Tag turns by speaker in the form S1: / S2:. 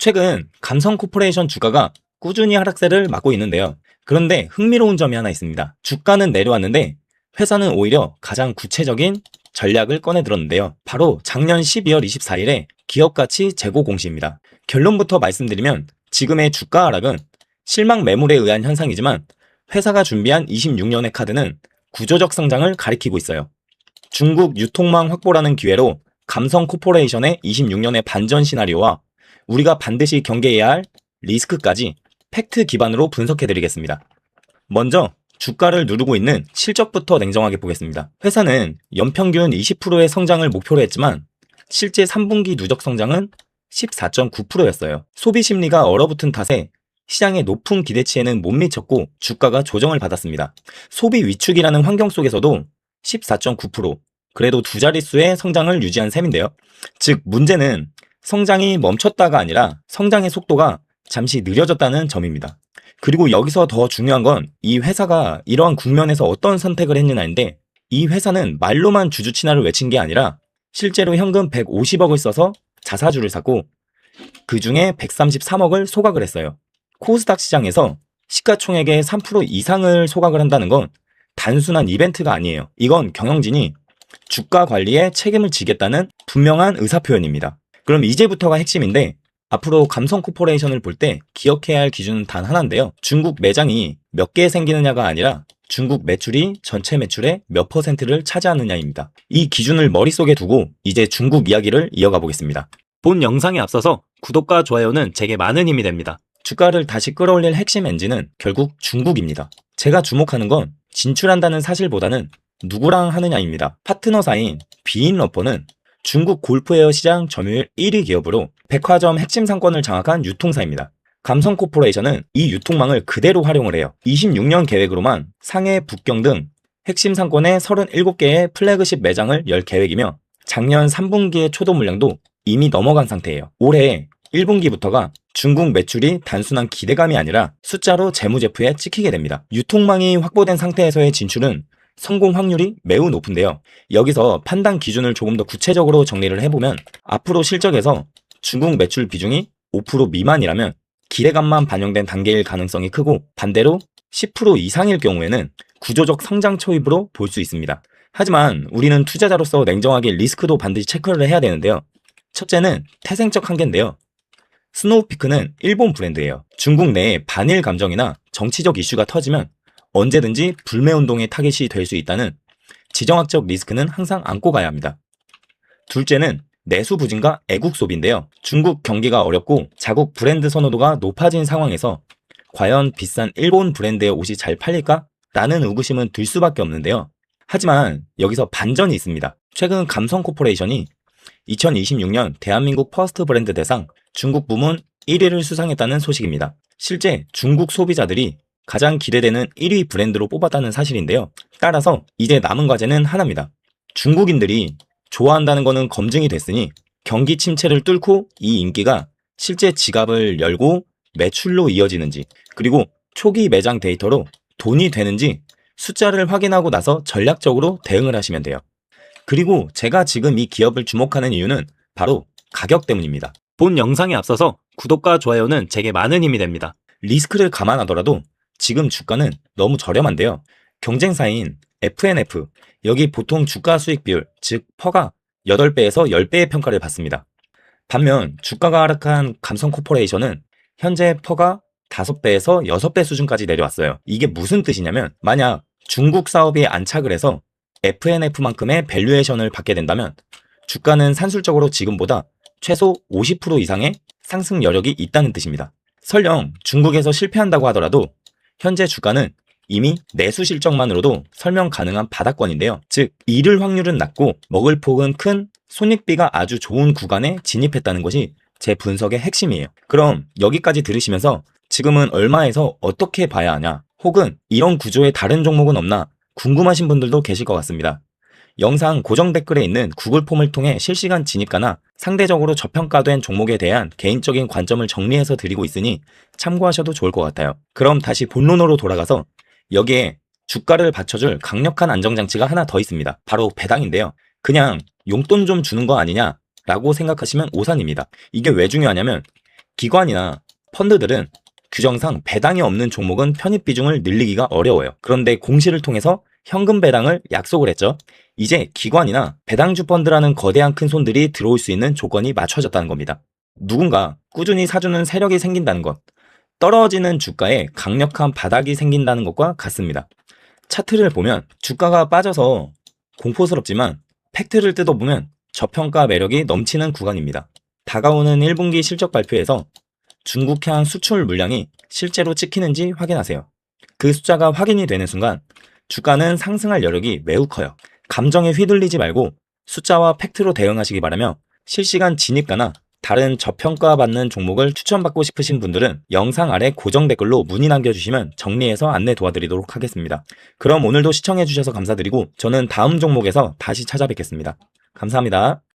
S1: 최근 감성코퍼레이션 주가가 꾸준히 하락세를 맞고 있는데요. 그런데 흥미로운 점이 하나 있습니다. 주가는 내려왔는데 회사는 오히려 가장 구체적인 전략을 꺼내 들었는데요. 바로 작년 12월 24일에 기업가치 재고 공시입니다. 결론부터 말씀드리면 지금의 주가 하락은 실망 매물에 의한 현상이지만 회사가 준비한 26년의 카드는 구조적 성장을 가리키고 있어요. 중국 유통망 확보라는 기회로 감성코퍼레이션의 26년의 반전 시나리오와 우리가 반드시 경계해야 할 리스크까지 팩트 기반으로 분석해드리겠습니다. 먼저 주가를 누르고 있는 실적부터 냉정하게 보겠습니다. 회사는 연평균 20%의 성장을 목표로 했지만 실제 3분기 누적 성장은 14.9%였어요. 소비 심리가 얼어붙은 탓에 시장의 높은 기대치에는 못 미쳤고 주가가 조정을 받았습니다. 소비 위축이라는 환경 속에서도 14.9%, 그래도 두 자릿수의 성장을 유지한 셈인데요. 즉 문제는 성장이 멈췄다가 아니라 성장의 속도가 잠시 느려졌다는 점입니다. 그리고 여기서 더 중요한 건 이 회사가 이러한 국면에서 어떤 선택을 했느냐인데, 이 회사는 말로만 주주 친화를 외친 게 아니라 실제로 현금 150억을 써서 자사주를 샀고 그 중에 133억을 소각을 했어요. 코스닥 시장에서 시가총액의 3% 이상을 소각을 한다는 건 단순한 이벤트가 아니에요. 이건 경영진이 주가 관리에 책임을 지겠다는 분명한 의사표현입니다. 그럼 이제부터가 핵심인데, 앞으로 감성코퍼레이션을 볼 때 기억해야 할 기준은 단 하나인데요. 중국 매장이 몇 개 생기느냐가 아니라 중국 매출이 전체 매출의 몇 %를 차지하느냐입니다. 이 기준을 머릿속에 두고 이제 중국 이야기를 이어가 보겠습니다. 본 영상에 앞서서 구독과 좋아요는 제게 많은 힘이 됩니다. 주가를 다시 끌어올릴 핵심 엔진은 결국 중국입니다. 제가 주목하는 건 진출한다는 사실보다는 누구랑 하느냐입니다. 파트너사인 비인러퍼는 중국 골프웨어 시장 점유율 1위 기업으로 백화점 핵심 상권을 장악한 유통사입니다. 감성코퍼레이션은 이 유통망을 그대로 활용을 해요. 26년 계획으로만 상해, 북경 등 핵심 상권에 37개의 플래그십 매장을 열 계획이며 작년 3분기의 초도 물량도 이미 넘어간 상태예요. 올해 1분기부터가 중국 매출이 단순한 기대감이 아니라 숫자로 재무제표에 찍히게 됩니다. 유통망이 확보된 상태에서의 진출은 성공 확률이 매우 높은데요. 여기서 판단 기준을 조금 더 구체적으로 정리를 해보면, 앞으로 실적에서 중국 매출 비중이 5% 미만이라면 기대감만 반영된 단계일 가능성이 크고, 반대로 10% 이상일 경우에는 구조적 성장 초입으로 볼 수 있습니다. 하지만 우리는 투자자로서 냉정하게 리스크도 반드시 체크를 해야 되는데요. 첫째는 태생적 한계인데요. 스노우피크는 일본 브랜드예요. 중국 내에 반일 감정이나 정치적 이슈가 터지면 언제든지 불매운동의 타깃이 될 수 있다는 지정학적 리스크는 항상 안고 가야 합니다. 둘째는 내수 부진과 애국 소비인데요. 중국 경기가 어렵고 자국 브랜드 선호도가 높아진 상황에서 과연 비싼 일본 브랜드의 옷이 잘 팔릴까? 라는 의구심은 들 수밖에 없는데요. 하지만 여기서 반전이 있습니다. 최근 감성코퍼레이션이 2026년 대한민국 퍼스트 브랜드 대상 중국 부문 1위를 수상했다는 소식입니다. 실제 중국 소비자들이 가장 기대되는 1위 브랜드로 뽑았다는 사실인데요. 따라서 이제 남은 과제는 하나입니다. 중국인들이 좋아한다는 것은 검증이 됐으니 경기 침체를 뚫고 이 인기가 실제 지갑을 열고 매출로 이어지는지, 그리고 초기 매장 데이터로 돈이 되는지 숫자를 확인하고 나서 전략적으로 대응을 하시면 돼요. 그리고 제가 지금 이 기업을 주목하는 이유는 바로 가격 때문입니다. 본 영상에 앞서서 구독과 좋아요는 제게 많은 힘이 됩니다. 리스크를 감안하더라도 지금 주가는 너무 저렴한데요. 경쟁사인 FNF, 여기 보통 주가 수익 비율, 즉 퍼가 8배에서 10배의 평가를 받습니다. 반면 주가가 하락한 감성코퍼레이션은 현재 퍼가 5배에서 6배 수준까지 내려왔어요. 이게 무슨 뜻이냐면, 만약 중국 사업이 안착을 해서 FNF만큼의 밸류에이션을 받게 된다면 주가는 산술적으로 지금보다 최소 50% 이상의 상승 여력이 있다는 뜻입니다. 설령 중국에서 실패한다고 하더라도 현재 주가는 이미 내수 실적만으로도 설명 가능한 바닥권인데요. 즉 잃을 확률은 낮고 먹을 폭은 큰 손익비가 아주 좋은 구간에 진입했다는 것이 제 분석의 핵심이에요. 그럼 여기까지 들으시면서 지금은 얼마에서 어떻게 봐야 하냐, 혹은 이런 구조의 다른 종목은 없나 궁금하신 분들도 계실 것 같습니다. 영상 고정 댓글에 있는 구글 폼을 통해 실시간 진입가나 상대적으로 저평가된 종목에 대한 개인적인 관점을 정리해서 드리고 있으니 참고하셔도 좋을 것 같아요. 그럼 다시 본론으로 돌아가서 여기에 주가를 받쳐줄 강력한 안정장치가 하나 더 있습니다. 바로 배당인데요. 그냥 용돈 좀 주는 거 아니냐 라고 생각하시면 오산입니다. 이게 왜 중요하냐면, 기관이나 펀드들은 규정상 배당이 없는 종목은 편입 비중을 늘리기가 어려워요. 그런데 공시를 통해서 현금 배당을 약속을 했죠. 이제 기관이나 배당주 펀드라는 거대한 큰 손들이 들어올 수 있는 조건이 맞춰졌다는 겁니다. 누군가 꾸준히 사주는 세력이 생긴다는 것, 떨어지는 주가에 강력한 바닥이 생긴다는 것과 같습니다. 차트를 보면 주가가 빠져서 공포스럽지만 팩트를 뜯어보면 저평가 매력이 넘치는 구간입니다. 다가오는 1분기 실적 발표에서 중국향 수출 물량이 실제로 찍히는지 확인하세요. 그 숫자가 확인이 되는 순간 주가는 상승할 여력이 매우 커요. 감정에 휘둘리지 말고 숫자와 팩트로 대응하시기 바라며, 실시간 진입가나 다른 저평가받는 종목을 추천받고 싶으신 분들은 영상 아래 고정 댓글로 문의 남겨주시면 정리해서 안내 도와드리도록 하겠습니다. 그럼 오늘도 시청해주셔서 감사드리고 저는 다음 종목에서 다시 찾아뵙겠습니다. 감사합니다.